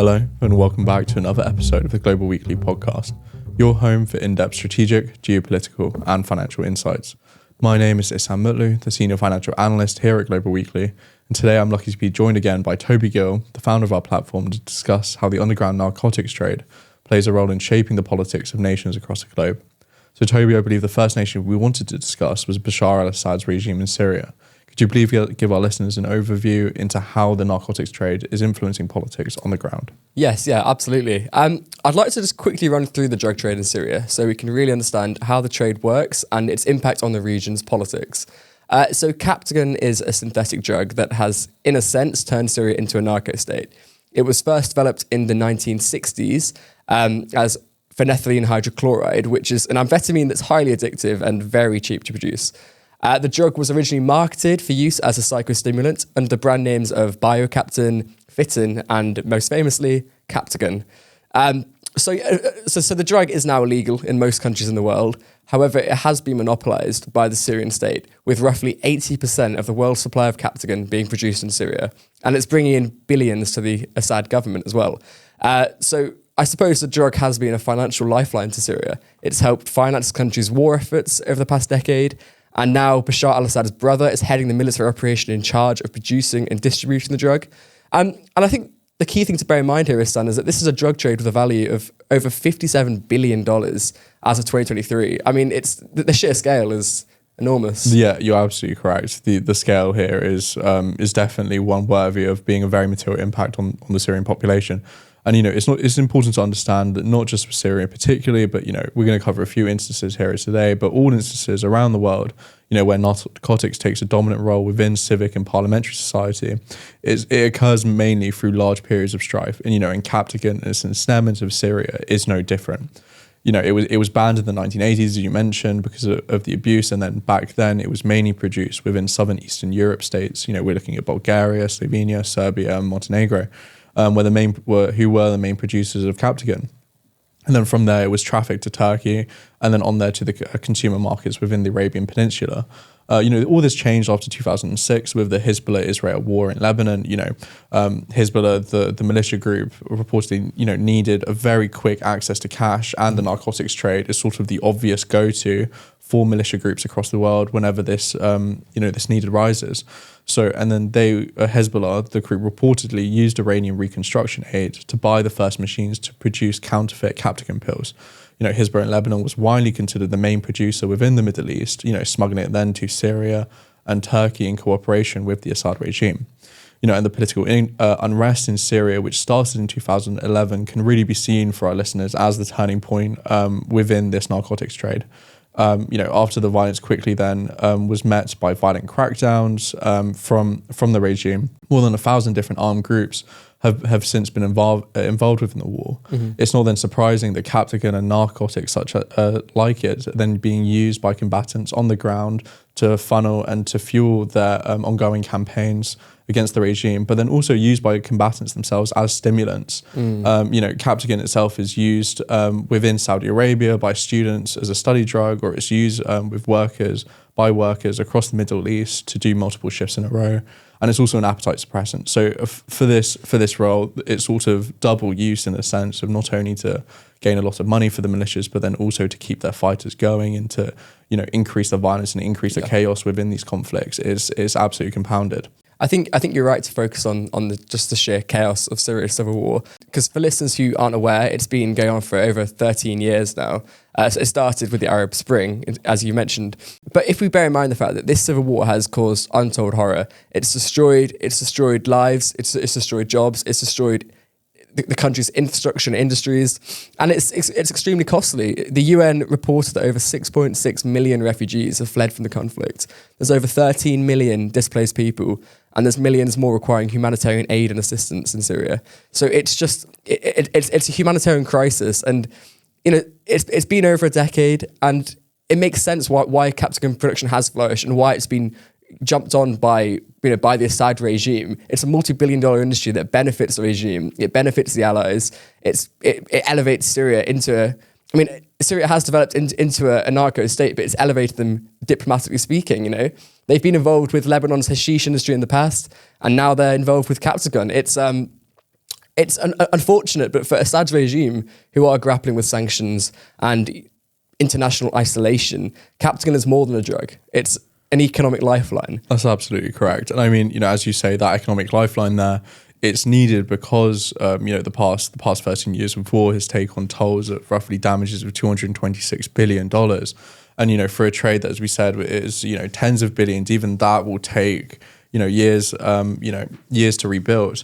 Hello, and welcome back to another episode of the Global Weekly podcast, your home for in-depth strategic, geopolitical, and financial insights. My name is Ihsan Mutlu, the senior financial analyst here at Global Weekly, and today I'm lucky to be joined again by Toby Gill, the founder of our platform, to discuss how the underground narcotics trade plays a role in shaping the politics of nations across the globe. So Toby, I believe the first nation we wanted to discuss was Bashar al-Assad's regime in Syria. Could you please give our listeners an overview into how the narcotics trade is influencing politics on the ground? Yes, absolutely. I'd like to just quickly run through the drug trade in Syria so we can really understand how the trade works and its impact on the region's politics. So Captagon is a synthetic drug that has, in a sense, turned Syria into a narco state. It was first developed in the 1960s as phenethylene hydrochloride, which is an amphetamine that's highly addictive and very cheap to produce. The drug was originally marketed for use as a psychostimulant under the brand names of Captan, Fitin, and most famously, Captagon. So the drug is now illegal in most countries in the world. However, it has been monopolized by the Syrian state, with roughly 80% of the world's supply of Captagon being produced in Syria. And it's bringing in billions to the Assad government as well. So I suppose the drug has been a financial lifeline to Syria. It's helped finance the country's war efforts over the past decade. And now Bashar al-Assad's brother is heading the military operation in charge of producing and distributing the drug. And I think the key thing to bear in mind here, Ihsan, is that this is a drug trade with a value of over $57 billion as of 2023. I mean, the sheer scale is enormous. Yeah, you're absolutely correct. The scale here is definitely one worthy of being a very material impact on the Syrian population. And, it's important to understand that not just for Syria particularly, but, we're going to cover a few instances here today, but all instances around the world, where narcotics takes a dominant role within civic and parliamentary society, it occurs mainly through large periods of strife. And, in Captagon and its ensnarement of Syria is no different. It was banned in the 1980s, as you mentioned, because of the abuse. And then back then, it was mainly produced within southern Eastern Europe states. We're looking at Bulgaria, Slovenia, Serbia, and Montenegro. Who were the main producers of Captagon. And then from there, it was trafficked to Turkey and then on there to the consumer markets within the Arabian Peninsula. All this changed after 2006 with the Hezbollah-Israel war in Lebanon. Hezbollah, the militia group, reportedly, needed a very quick access to cash, and the narcotics trade is sort of the obvious go-to for militia groups across the world whenever this need arises. So, and then Hezbollah, the group, reportedly used Iranian reconstruction aid to buy the first machines to produce counterfeit Captagon pills. Hezbollah in Lebanon was widely considered the main producer within the Middle East, smuggling it then to Syria and Turkey in cooperation with the Assad regime. And the political unrest in Syria, which started in 2011, can really be seen for our listeners as the turning point within this narcotics trade. After the violence quickly then was met by violent crackdowns from the regime. More than 1,000 different armed groups have since been involved within the war. Mm-hmm. It's not then surprising that Captagon and narcotics such like it are then being used by combatants on the ground to funnel and to fuel their ongoing campaigns against the regime, but then also used by combatants themselves as stimulants. Captagon itself is used within Saudi Arabia by students as a study drug, or it's used by workers across the Middle East to do multiple shifts in a row. And it's also an appetite suppressant. So for this role, it's sort of double use in the sense of not only to gain a lot of money for the militias, but then also to keep their fighters going and to increase the violence and increase the chaos within these conflicts is absolutely compounded. I think you're right to focus on just the sheer chaos of Syria's civil war. Because for listeners who aren't aware, it's been going on for over 13 years now. So it started with the Arab Spring, as you mentioned. But if we bear in mind the fact that this civil war has caused untold horror, it's destroyed lives, it's destroyed jobs, it's destroyed the country's infrastructure and industries, and it's extremely costly. The UN reported that over 6.6 million refugees have fled from the conflict. There's over 13 million displaced people, and there's millions more requiring humanitarian aid and assistance in Syria. So it's just it's a humanitarian crisis, and it's been over a decade, and it makes sense why Captagon production has flourished and why it's been jumped on by the Assad regime. It's a multi-billion-dollar industry that benefits the regime. It benefits the allies. It elevates Syria into Syria has developed into a narco state, but it's elevated them diplomatically speaking. They've been involved with Lebanon's hashish industry in the past, and now they're involved with Captagon. it's unfortunate, but for Assad's regime, who are grappling with sanctions and international isolation, Captagon is more than a drug. It's an economic lifeline. That's absolutely correct. And I mean, as you say, that economic lifeline there, it's needed because, the past 13 years of war has taken on tolls of roughly damages of $226 billion. And, for a trade that, as we said, is, tens of billions, even that will take, years to rebuild.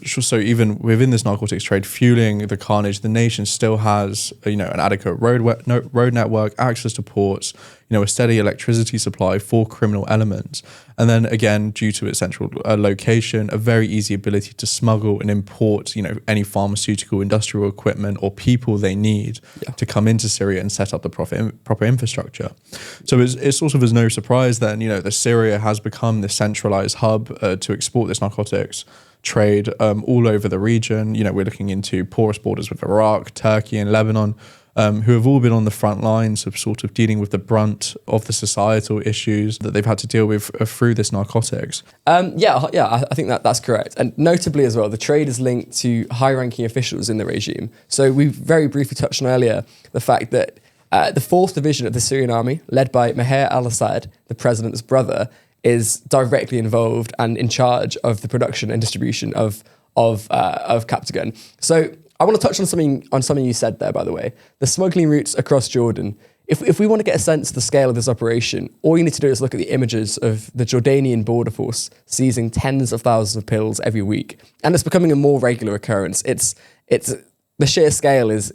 So even within this narcotics trade fueling the carnage, the nation still has, an adequate road network, access to ports, a steady electricity supply for criminal elements. And then again, due to its central location, a very easy ability to smuggle and import, any pharmaceutical, industrial equipment or people they need to come into Syria and set up the proper infrastructure. So it's sort of as no surprise then, that Syria has become the centralized hub to export this narcotics trade all over the region. We're looking into porous borders with Iraq, Turkey and Lebanon, who have all been on the front lines of sort of dealing with the brunt of the societal issues that they've had to deal with through this narcotics. I think that's correct. And notably as well, the trade is linked to high-ranking officials in the regime. So we very briefly touched on earlier the fact that the 4th Division of the Syrian army, led by Bashar al-Assad, the president's brother, is directly involved and in charge of the production and distribution of Captagon. So I want to touch on something you said there, by the way. The smuggling routes across Jordan. If we want to get a sense of the scale of this operation, all you need to do is look at the images of the Jordanian border force seizing tens of thousands of pills every week, and it's becoming a more regular occurrence. It's the sheer scale is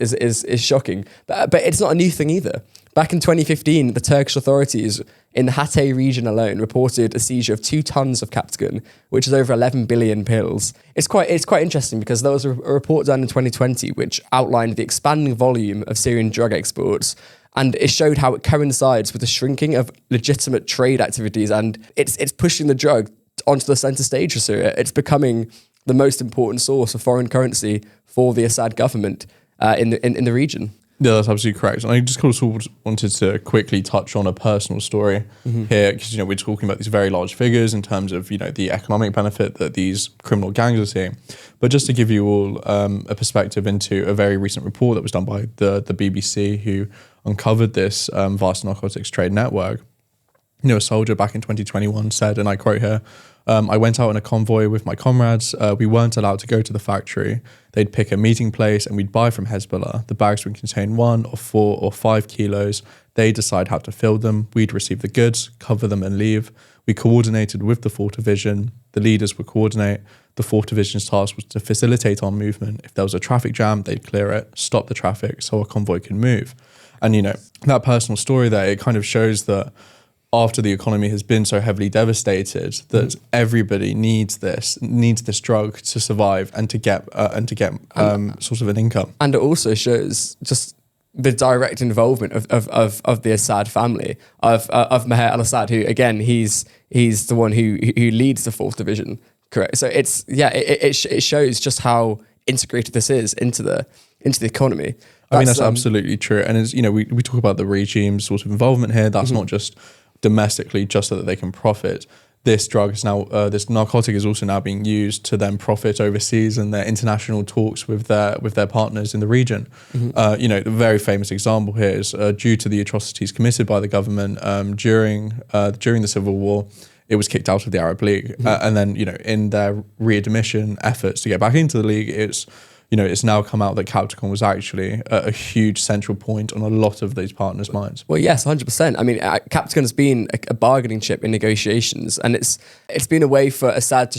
shocking, but it's not a new thing either. Back in 2015, the Turkish authorities in the Hatay region alone reported a seizure of 2 tons of Captagon, which is over 11 billion pills. It's quite interesting because there was a report done in 2020 which outlined the expanding volume of Syrian drug exports, and it showed how it coincides with the shrinking of legitimate trade activities, and it's pushing the drug onto the center stage for Syria. It's becoming the most important source of foreign currency for the Assad government in the region. Yeah, that's absolutely correct. And I just kind of wanted to quickly touch on a personal story here, because, we're talking about these very large figures in terms of, the economic benefit that these criminal gangs are seeing. But just to give you all a perspective into a very recent report that was done by the BBC, who uncovered this vast narcotics trade network. A soldier back in 2021 said, and I quote here, I went out in a convoy with my comrades. We weren't allowed to go to the factory. They'd pick a meeting place and we'd buy from Hezbollah. The bags would contain 1 or 4 or 5 kilos. They'd decide how to fill them. We'd receive the goods, cover them and leave. We coordinated with the 4th Division. The leaders would coordinate. The 4th Division's task was to facilitate our movement. If there was a traffic jam, they'd clear it, stop the traffic so our convoy could move. And, that personal story there, it kind of shows that after the economy has been so heavily devastated, that everybody needs this drug to survive and to get sort of an income. And it also shows just the direct involvement of the Assad family, of Bashar al-Assad, who again he's the one who leads the 4th Division. Correct. So it shows just how integrated this is into the economy. That's absolutely true. And as we talk about the regime's sort of involvement here. That's not just domestically, just so that they can profit. This drug is now, this narcotic is also now being used to then profit overseas in their international talks with their partners in the region. The very famous example here is due to the atrocities committed by the government during the civil war. It was kicked out of the Arab League, and then in their readmission efforts to get back into the league, it's now come out that Captagon was actually a huge central point on a lot of these partners' minds. Well, yes, 100%. I mean, Captagon has been a bargaining chip in negotiations, and it's been a way for Assad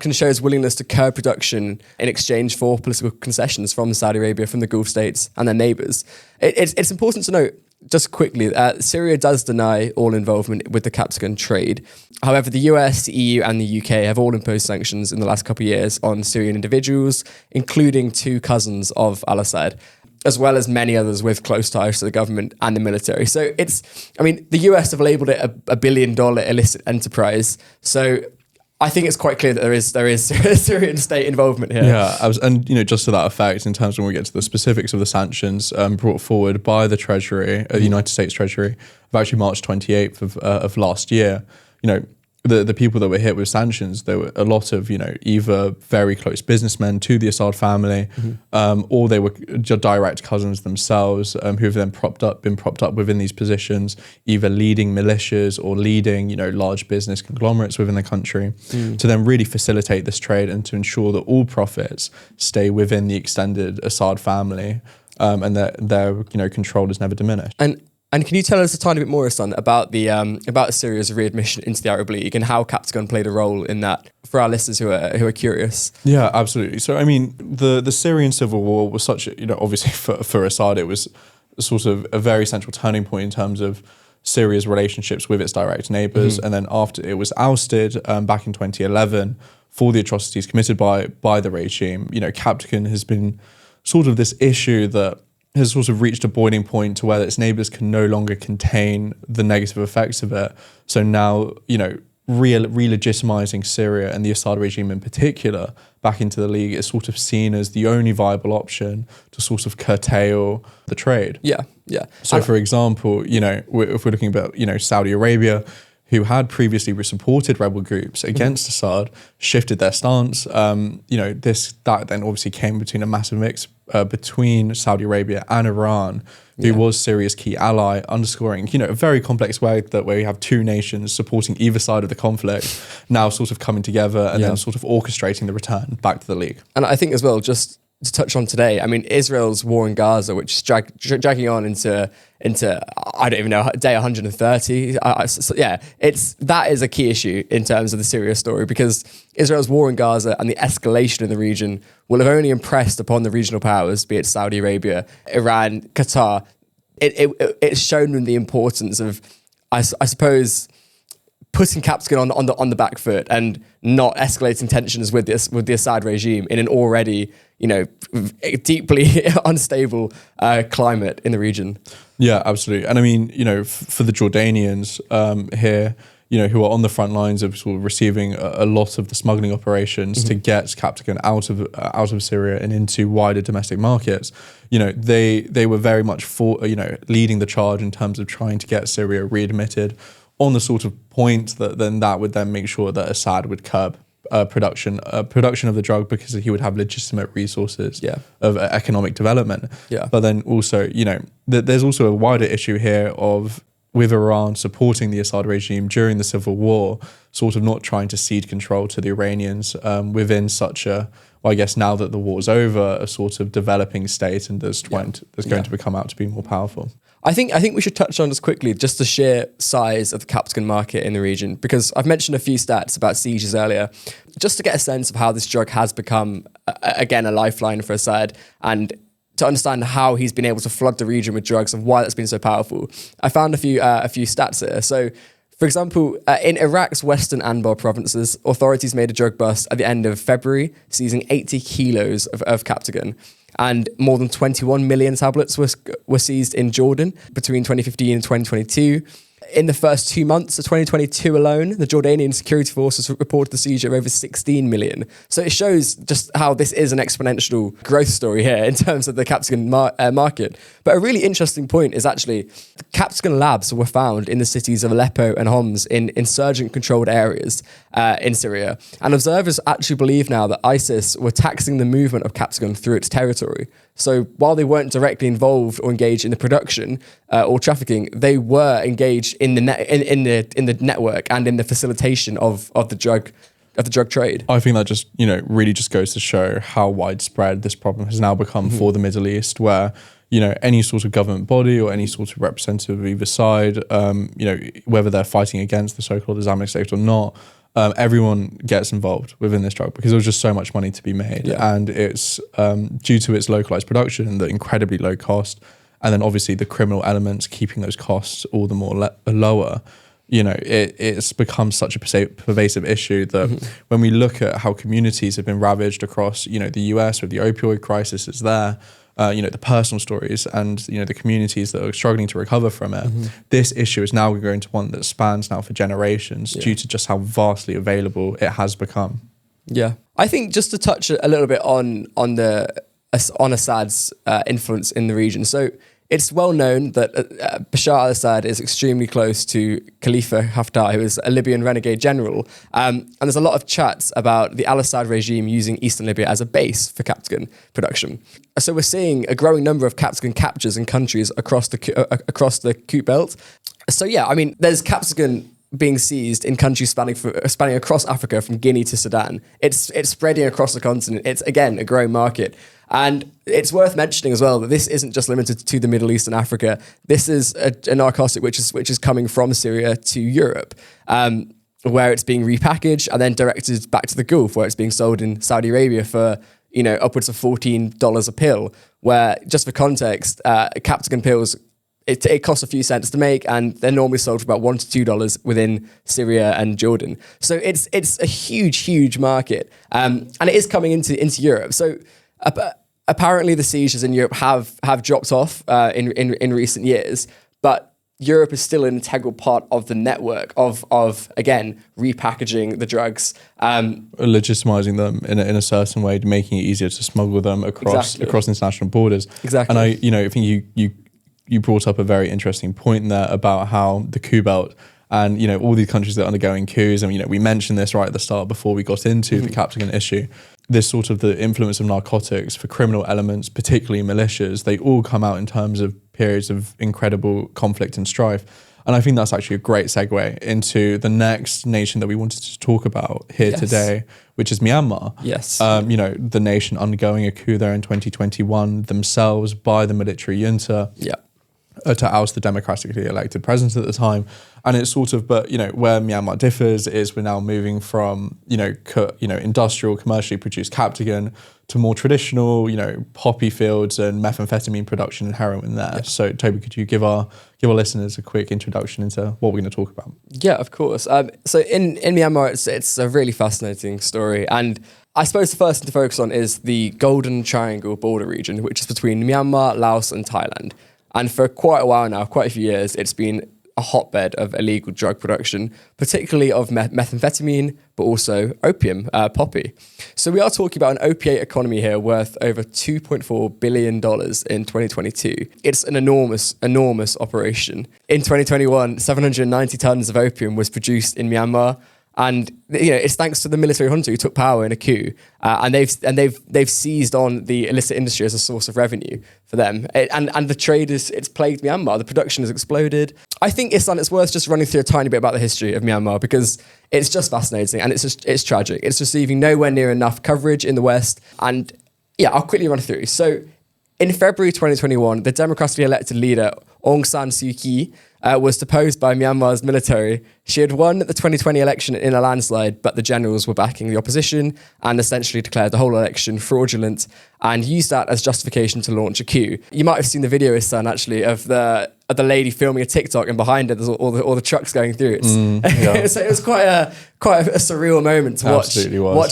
can show his willingness to curb production in exchange for political concessions from Saudi Arabia, from the Gulf states and their neighbours. It's important to note, just quickly, Syria does deny all involvement with the Captagon trade. However, the US, the EU and the UK have all imposed sanctions in the last couple of years on Syrian individuals, including 2 cousins of al-Assad, as well as many others with close ties to the government and the military. So the US have labelled it a $1 billion illicit enterprise. So I think it's quite clear that there is Syrian state involvement here. Yeah, and just to that effect, in terms of when we get to the specifics of the sanctions brought forward by the Treasury, the United States Treasury, of actually March 28th of last year, the people that were hit with sanctions, there were a lot of, either very close businessmen to the Assad family, or they were direct cousins themselves, who have then been propped up within these positions, either leading militias or leading, large business conglomerates within the country, to then really facilitate this trade and to ensure that all profits stay within the extended Assad family, and that their control is never diminished. And can you tell us a tiny bit more, Ihsan, about Syria's readmission into the Arab League and how Captagon played a role in that for our listeners who are curious? Yeah, absolutely. So, I mean, the Syrian civil war was such, obviously for Assad, it was sort of a very central turning point in terms of Syria's relationships with its direct neighbours. And then after it was ousted back in 2011 for the atrocities committed by the regime, Captagon has been sort of this issue that has sort of reached a boiling point to where its neighbours can no longer contain the negative effects of it. So now, re-legitimising Syria and the Assad regime in particular back into the League is sort of seen as the only viable option to sort of curtail the trade. Yeah. So, for example, if we're looking about, Saudi Arabia, who had previously supported rebel groups against Assad, shifted their stance. That then obviously came between a massive mix between Saudi Arabia and Iran, who was Syria's key ally, underscoring, a very complex way that where you have two nations supporting either side of the conflict, now sort of coming together and then sort of orchestrating the return back to the League. And I think as well, just to touch on today, I mean, Israel's war in Gaza, which is dragging on into I don't even know, day 130. That is a key issue in terms of the Syria story, because Israel's war in Gaza and the escalation in the region will have only impressed upon the regional powers, be it Saudi Arabia, Iran, Qatar. It's shown them the importance of, I suppose, putting Captagon on the back foot and not escalating tensions with the Assad regime in an already deeply unstable climate in the region. Yeah, absolutely. And I mean, for the Jordanians here, who are on the front lines of sort of receiving a lot of the smuggling operations to get Captagon out of Syria and into wider domestic markets, they were very much leading the charge in terms of trying to get Syria readmitted, on the sort of point that would then make sure that Assad would curb production of the drug, because he would have legitimate resources of economic development. Yeah. But then also, there's also a wider issue here with Iran supporting the Assad regime during the civil war, sort of not trying to cede control to the Iranians within such a, well, I guess now that the war's over, a sort of developing state and that's going to become out to be more powerful. I think we should touch on just quickly just the sheer size of the Captagon market in the region, because I've mentioned a few stats about sieges earlier, just to get a sense of how this drug has become, again, a lifeline for Assad, and to understand how he's been able to flood the region with drugs and why that's been so powerful. I found a few stats here. So, for example, in Iraq's western Anbar provinces, authorities made a drug bust at the end of February, seizing 80 kilos of Captagon. And more than 21 million tablets were seized in Jordan between 2015 and 2022. In the first 2 months of 2022 alone, the Jordanian security forces reported the seizure of over 16 million. So it shows just how this is an exponential growth story here in terms of the Captagon market. But a really interesting point is actually the Captagon labs were found in the cities of Aleppo and Homs in insurgent-controlled areas in Syria. And observers actually believe now that ISIS were taxing the movement of Captagon through its territory. So while they weren't directly involved or engaged in the production or trafficking, they were engaged in the network and in the facilitation of the drug trade. I think that just really just goes to show how widespread this problem has now become for the Middle East, where any sort of government body or any sort of representative of either side, whether they're fighting against the so-called Islamic State or not, everyone gets involved within this drug because there's just so much money to be made. Yeah. And it's due to its localized production and the incredibly low cost, and then obviously the criminal elements keeping those costs all the more lower. It's become such a pervasive issue that when we look at how communities have been ravaged across, the US with the opioid crisis is there, the personal stories and, the communities that are struggling to recover from it. This issue is now going to one that spans now for generations due to just how vastly available it has become. Yeah. I think just to touch a little bit on Assad's influence in the region. So it's well known that Bashar al-Assad is extremely close to Khalifa Haftar, who is a Libyan renegade general. And there's a lot of chats about the al-Assad regime using eastern Libya as a base for Captagon production. So we're seeing a growing number of Captagon captures in countries across the Koot Belt. So yeah, I mean, there's Captagon being seized in countries spanning across Africa from Guinea to Sudan. It's spreading across the continent. It's, again, a growing market. And it's worth mentioning as well that this isn't just limited to the Middle East and Africa. This is a narcotic which is coming from Syria to Europe, where it's being repackaged and then directed back to the Gulf, where it's being sold in Saudi Arabia for upwards of $14 a pill. Where, just for context, Captagon pills, it costs a few cents to make, and they're normally sold for about $1 to $2 within Syria and Jordan. So it's a huge market, and it is coming into Europe. So apparently the seizures in Europe have dropped off in recent years, but Europe is still an integral part of the network of again repackaging the drugs, legitimizing them in a certain way, making it easier to smuggle them across international borders. Exactly. And I think you brought up a very interesting point there about how the coup belt and all these countries that are undergoing coups, and we mentioned this right at the start before we got into the Captagon issue. This sort of the influence of narcotics for criminal elements, particularly militias, they all come out in terms of periods of incredible conflict and strife. And I think that's actually a great segue into the next nation that we wanted to talk about here today, which is Myanmar. Yes. The nation undergoing a coup there in 2021 themselves by the military junta. Yeah. To oust the democratically elected president at the time. And it's sort of, but where Myanmar differs is we're now moving from industrial, commercially produced Captagon to more traditional poppy fields and methamphetamine production and heroin there. Yep. So Toby, could you give our listeners a quick introduction into what we're going to talk about? Yeah, of course. So in Myanmar, it's a really fascinating story, and I suppose the first thing to focus on is the Golden Triangle border region, which is between Myanmar, Laos and Thailand. And for quite a while now, quite a few years, it's been a hotbed of illegal drug production, particularly of methamphetamine, but also opium, poppy. So we are talking about an opiate economy here worth over $2.4 billion in 2022. It's an enormous operation. In 2021, 790 tons of opium was produced in Myanmar. And it's thanks to the military junta who took power in a coup, and they've seized on the illicit industry as a source of revenue for them. And the trade it's plagued Myanmar. The production has exploded. I think Ihsan, it's worth just running through a tiny bit about the history of Myanmar because it's just fascinating and it's tragic. It's receiving nowhere near enough coverage in the West. And yeah, I'll quickly run through. So in February 2021, the democratically elected leader Aung San Suu Kyi was deposed by Myanmar's military. She had won the 2020 election in a landslide, but the generals were backing the opposition and essentially declared the whole election fraudulent and used that as justification to launch a coup. You might have seen the video, Ihsan, actually, of the lady filming a TikTok, and behind her there's all the trucks going through. So it was quite a surreal moment to watch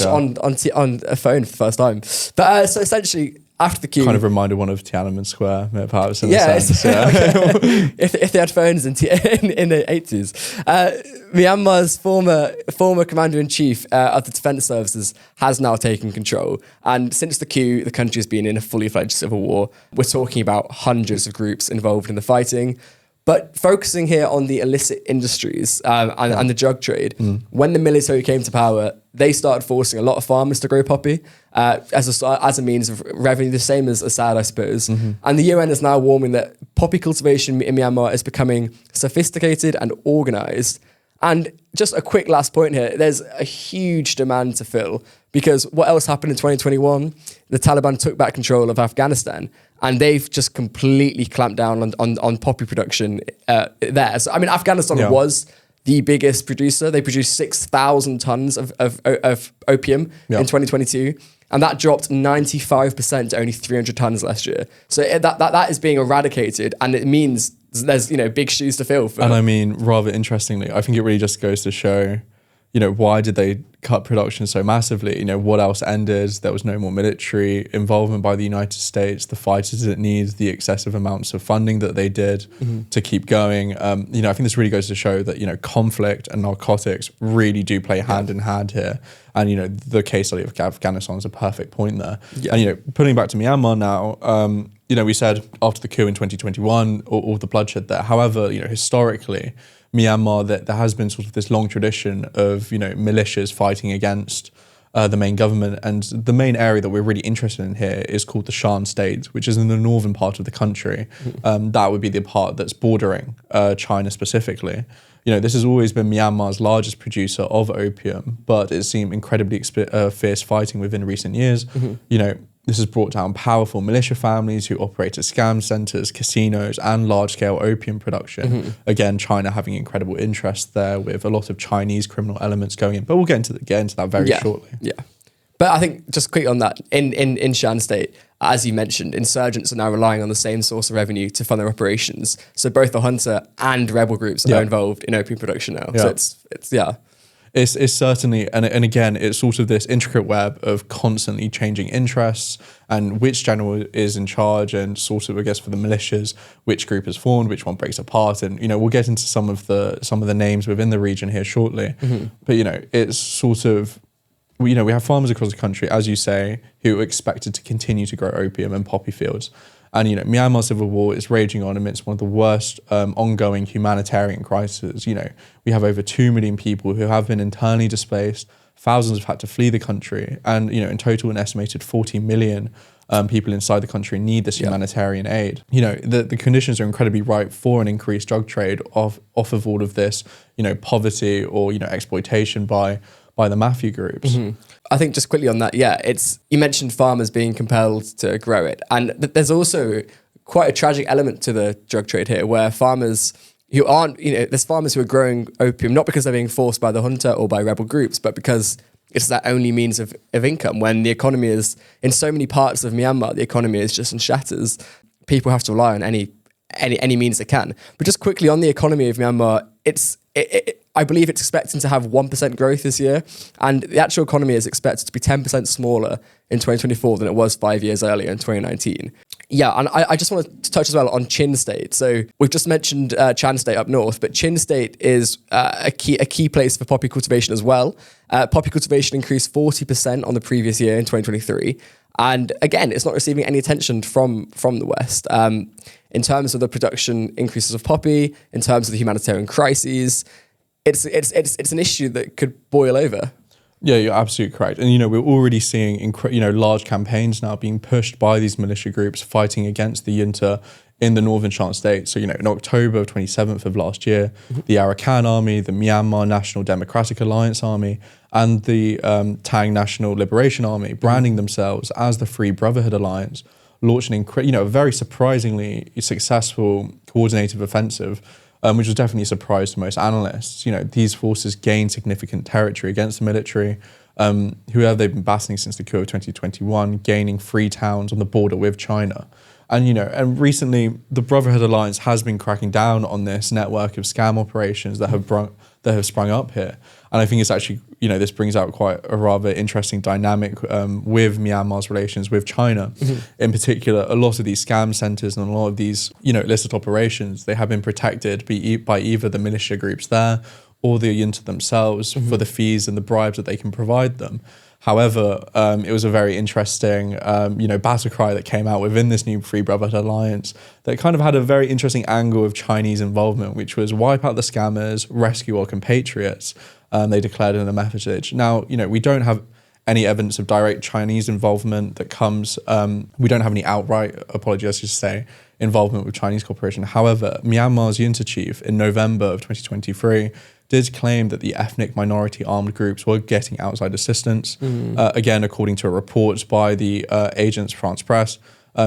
on a phone for the first time. But so essentially, after the coup, kind of reminded one of Tiananmen Square, perhaps. If they had phones in the 80s, Myanmar's former commander-in-chief of the defence services has now taken control, and since the coup, the country has been in a fully fledged civil war. We're talking about hundreds of groups involved in the fighting. But focusing here on the illicit industries and the drug trade, when the military came to power, they started forcing a lot of farmers to grow poppy as a means of revenue, the same as Assad, I suppose. And the UN is now warning that poppy cultivation in Myanmar is becoming sophisticated and organised. And just a quick last point here, there's a huge demand to fill because what else happened in 2021? The Taliban took back control of Afghanistan and they've just completely clamped down on poppy production there. So, I mean, Afghanistan was the biggest producer. They produced 6,000 tons of opium in 2022. And that dropped 95% to only 300 tons last year. So that is being eradicated, and it means there's big shoes to fill. And I mean, rather interestingly, I think it really just goes to show why did they cut production so massively? What else ended? There was no more military involvement by the United States. The fighters didn't need the excessive amounts of funding that they did to keep going. I think this really goes to show that, conflict and narcotics really do play hand in hand here. And, the case study of Afghanistan is a perfect point there. Yeah. And, putting back to Myanmar now, we said after the coup in 2021, all the bloodshed there. However, historically, Myanmar, that there has been sort of this long tradition of, militias fighting against the main government. And the main area that we're really interested in here is called the Shan State, which is in the northern part of the country. That would be the part that's bordering China specifically. This has always been Myanmar's largest producer of opium, but it's seen incredibly fierce fighting within recent years. This has brought down powerful militia families who operate as scam centers, casinos, and large-scale opium production. Again, China having incredible interest there with a lot of Chinese criminal elements going in. But we'll get into that very shortly. Yeah. But I think just quickly on that, in Shan State, as you mentioned, insurgents are now relying on the same source of revenue to fund their operations. So both the junta and rebel groups are involved in opium production now. So It's certainly, and again, it's sort of this intricate web of constantly changing interests and which general is in charge and sort of, I guess, for the militias, which group is formed, which one breaks apart. And, we'll get into some of the names within the region here shortly. But, it's sort of, we have farmers across the country, as you say, who are expected to continue to grow opium and poppy fields. And, Myanmar's civil war is raging on amidst one of the worst ongoing humanitarian crises. We have over 2 million people who have been internally displaced. Thousands have had to flee the country. And, in total, an estimated 40 million people inside the country need this humanitarian aid. The conditions are incredibly ripe for an increased drug trade off of all of this, poverty or, exploitation by the mafia groups. I think just quickly on that, you mentioned farmers being compelled to grow it. And there's also quite a tragic element to the drug trade here where farmers who aren't, there's farmers who are growing opium, not because they're being forced by the junta or by rebel groups, but because it's their only means of income. When the economy is, in so many parts of Myanmar, the economy is just in shatters. People have to rely on any means they can. But just quickly on the economy of Myanmar, I believe it's expecting to have 1% growth this year, and the actual economy is expected to be 10% smaller in 2024 than it was 5 years earlier in 2019. Yeah, and I just want to touch as well on Chin State. So we've just mentioned Shan State up north, but Chin State is a key place for poppy cultivation as well. Poppy cultivation increased 40% on the previous year in 2023. And again, it's not receiving any attention from the West. In terms of the production increases of poppy, in terms of the humanitarian crises, it's an issue that could boil over. Yeah, you're absolutely correct. And, we're already seeing, large campaigns now being pushed by these militia groups fighting against the junta in the northern Shan State. So, in October 27th of last year, the Arakan Army, the Myanmar National Democratic Alliance Army, and the Tang National Liberation Army, branding themselves as the Free Brotherhood Alliance, launched a very surprisingly successful coordinated offensive, which was definitely a surprise to most analysts. These forces gained significant territory against the military, who have they been battling since the coup of 2021, gaining 3 towns on the border with China. And, and recently the Brotherhood Alliance has been cracking down on this network of scam operations that have sprung up here. And I think it's actually, this brings out quite a rather interesting dynamic with Myanmar's relations with China. In particular, a lot of these scam centers and a lot of these, illicit operations, they have been protected by either the militia groups there or the junta themselves for the fees and the bribes that they can provide them. However, it was a very interesting, battle cry that came out within this new Free Brotherhood Alliance that kind of had a very interesting angle of Chinese involvement, which was wipe out the scammers, rescue our compatriots. They declared in a message. Now, we don't have any evidence of direct Chinese involvement that comes. We don't have any outright, apologies to say, involvement with Chinese corporation. However, Myanmar's junta chief in November of 2023 did claim that the ethnic minority armed groups were getting outside assistance. Again, according to a report by the Agence France Presse,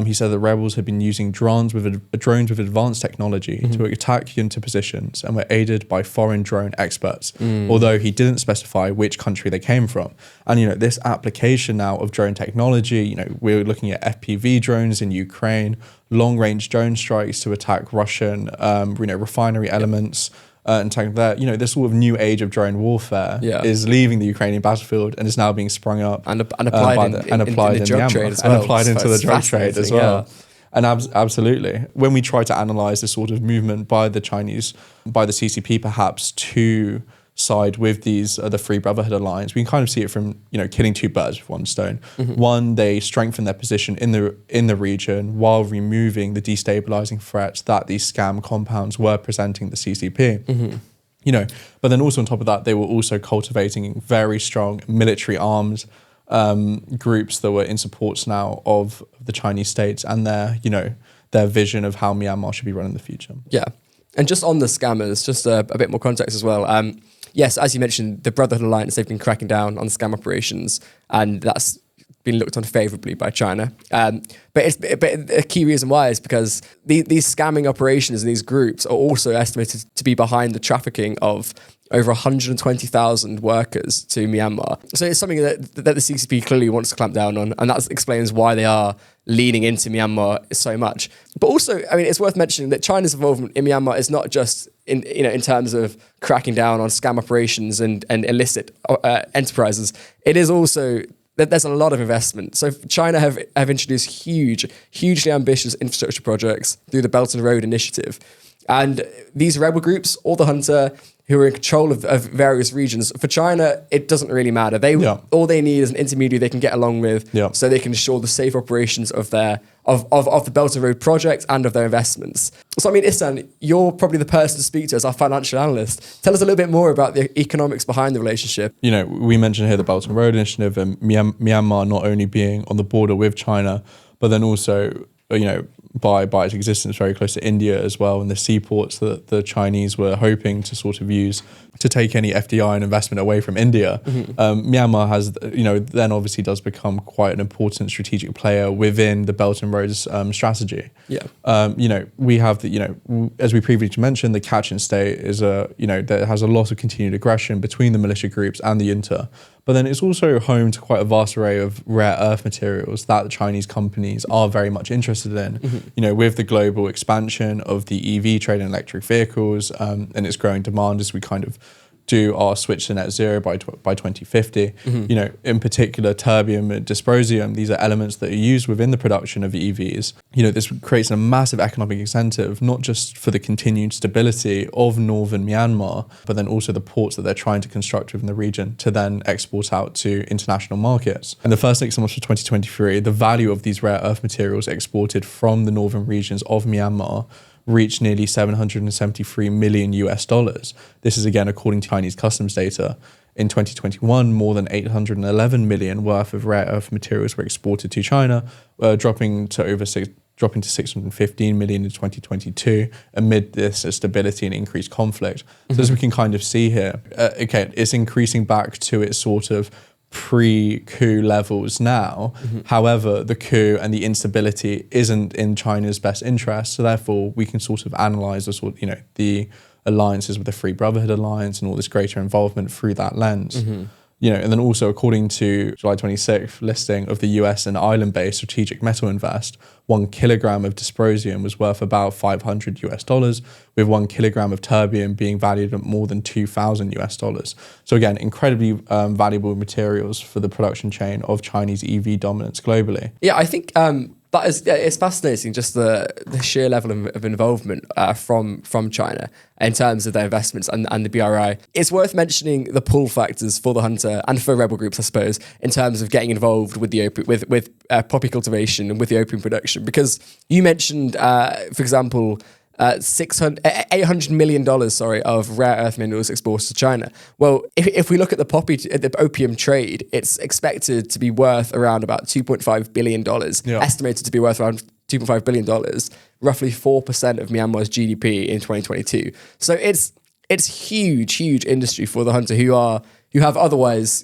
he said the rebels had been using drones with advanced technology to attack junta positions and were aided by foreign drone experts, although he didn't specify which country they came from. And, this application now of drone technology, we're looking at FPV drones in Ukraine, long-range drone strikes to attack Russian, refinery elements, and taking that, this sort of new age of drone warfare is leaving the Ukrainian battlefield and is now being sprung up and applied in the drug trade as well. And applied into the drug trade as well. And absolutely, when we try to analyze this sort of movement by the Chinese, by the CCP perhaps, to side with these the Free Brotherhood alliance, we can kind of see it from killing two birds with one stone. One, they strengthen their position in the region while removing the destabilizing threats that these scam compounds were presenting the CCP. But then also on top of that, they were also cultivating very strong military armed groups that were in support now of the Chinese states and their vision of how Myanmar should be run in the future. Yeah, and just on the scammers, just a bit more context as well. Yes, as you mentioned, the Brotherhood Alliance, they've been cracking down on scam operations, and that's been looked on favourably by China. But a key reason why is because these scamming operations and these groups are also estimated to be behind the trafficking of over 120,000 workers to Myanmar. So it's something that the CCP clearly wants to clamp down on, and that explains why they are leaning into Myanmar so much. But also, I mean, it's worth mentioning that China's involvement in Myanmar is not just in terms of cracking down on scam operations and illicit enterprises. It is also that there's a lot of investment. So China have introduced hugely ambitious infrastructure projects through the Belt and Road Initiative. And these rebel groups, or the junta, who are in control of various regions, for China, it doesn't really matter. All they need is an intermediary they can get along with, so they can ensure the safe operations of the Belt and Road project and of their investments. So I mean, Ihsan, you're probably the person to speak to as our financial analyst. Tell us a little bit more about the economics behind the relationship. We mentioned here the Belt and Road Initiative and Myanmar not only being on the border with China, but then also, by its existence very close to India as well, and the seaports that the Chinese were hoping to sort of use to take any FDI and investment away from India. Myanmar has, then obviously does become quite an important strategic player within the Belt and Roads strategy. We have as we previously mentioned, the Capan State is that has a lot of continued aggression between the militia groups and the junta. But then it's also home to quite a vast array of rare earth materials that the Chinese companies are very much interested in. With the global expansion of the EV trade in electric vehicles and its growing demand as we kind of do our switch to net zero by 2050. In particular, terbium and dysprosium, these are elements that are used within the production of EVs. This creates a massive economic incentive, not just for the continued stability of northern Myanmar, but then also the ports that they're trying to construct within the region to then export out to international markets. In the first 6 months of 2023, the value of these rare earth materials exported from the northern regions of Myanmar reached nearly $773 million US. This is again according to Chinese customs data. In 2021, more than 811 million worth of rare earth materials were exported to China, dropping to 615 million in 2022 amid this stability and increased conflict. So as we can kind of see here, it's increasing back to its sort of pre-coup levels now. However, the coup and the instability isn't in China's best interest. So therefore, we can sort of analyze the alliances with the Free Brotherhood Alliance and all this greater involvement through that lens. And then also according to July 26th listing of the US and island-based Strategic Metal Invest, 1 kilogram of dysprosium was worth about $500 US, with 1 kilogram of terbium being valued at more than $2,000 US. So again, incredibly valuable materials for the production chain of Chinese EV dominance globally. Yeah, I think it's fascinating, just the sheer level of involvement from China in terms of their investments and the BRI. It's worth mentioning the pull factors for the junta and for rebel groups, I suppose, in terms of getting involved with with poppy cultivation and with the opium production. Because you mentioned, for example, $800 million, of rare earth minerals exported to China. Well, if we look at the opium trade, it's expected to be worth around about $2.5 billion, estimated to be worth around $2.5 billion, roughly 4% of Myanmar's GDP in 2022. So it's huge industry for the junta who have otherwise,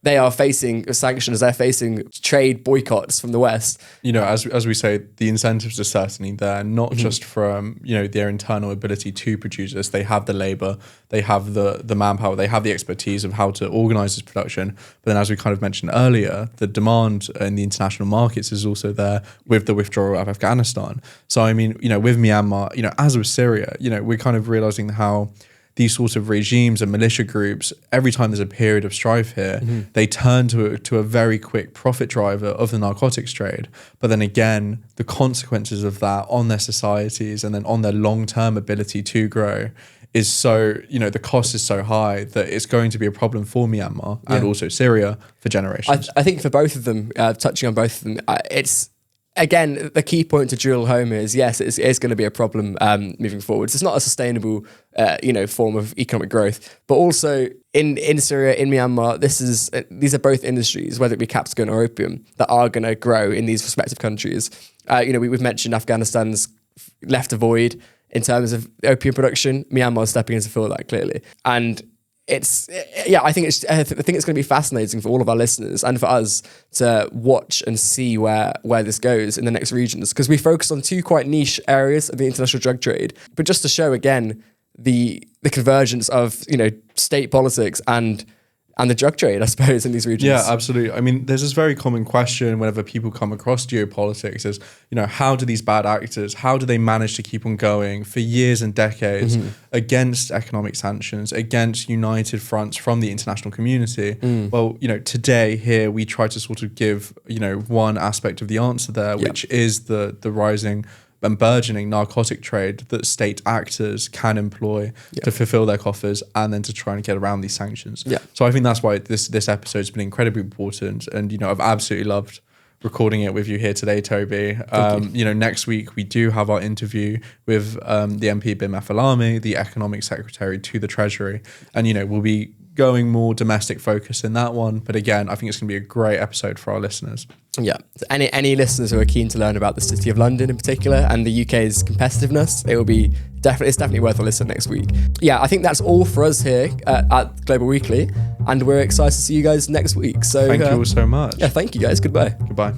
they are facing sanctions, they're facing trade boycotts from the West. As we say, the incentives are certainly there, not just from, their internal ability to produce this. They have the labor, they have the manpower, they have the expertise of how to organize this production. But then as we kind of mentioned earlier, the demand in the international markets is also there with the withdrawal of Afghanistan. So, I mean, with Myanmar, as with Syria, we're kind of realizing how these sorts of regimes and militia groups, every time there's a period of strife here, they turn to a very quick profit driver of the narcotics trade. But then again, the consequences of that on their societies and then on their long-term ability to grow is so, the cost is so high that it's going to be a problem for Myanmar and also Syria for generations. I think for both of them, touching on both of them, it's, again, the key point to drill home is, yes, it is going to be a problem moving forwards. It's not a sustainable, form of economic growth. But also in Syria, in Myanmar, these are both industries, whether it be Captagon or opium, that are going to grow in these respective countries. We've mentioned Afghanistan's left a void in terms of opium production. Myanmar is stepping in to fill that clearly. And I think it's going to be fascinating for all of our listeners and for us to watch and see where this goes in the next regions, because we focus on two quite niche areas of the international drug trade, but just to show again the convergence of state politics and the drug trade, I suppose, in these regions. Yeah, absolutely. I mean, there's this very common question whenever people come across geopolitics is, how do these bad actors, how do they manage to keep on going for years and decades against economic sanctions, against united fronts from the international community? Well, today here we try to sort of give, one aspect of the answer there, which is the rising and burgeoning narcotic trade that state actors can employ to fulfill their coffers and then to try and get around these sanctions. So I think that's why this episode's been incredibly important, and I've absolutely loved recording it with you here today, Toby. Next week we do have our interview with the MP Bim Afalami, the Economic Secretary to the Treasury, and we'll be going more domestic focus in that one. But again, I think it's going to be a great episode for our listeners. Yeah. Any listeners who are keen to learn about the City of London in particular and the UK's competitiveness, it's definitely worth a listen next week. Yeah, I think that's all for us here at Global Weekly, and we're excited to see you guys next week. So thank you all so much. Yeah, thank you guys. Goodbye. Goodbye.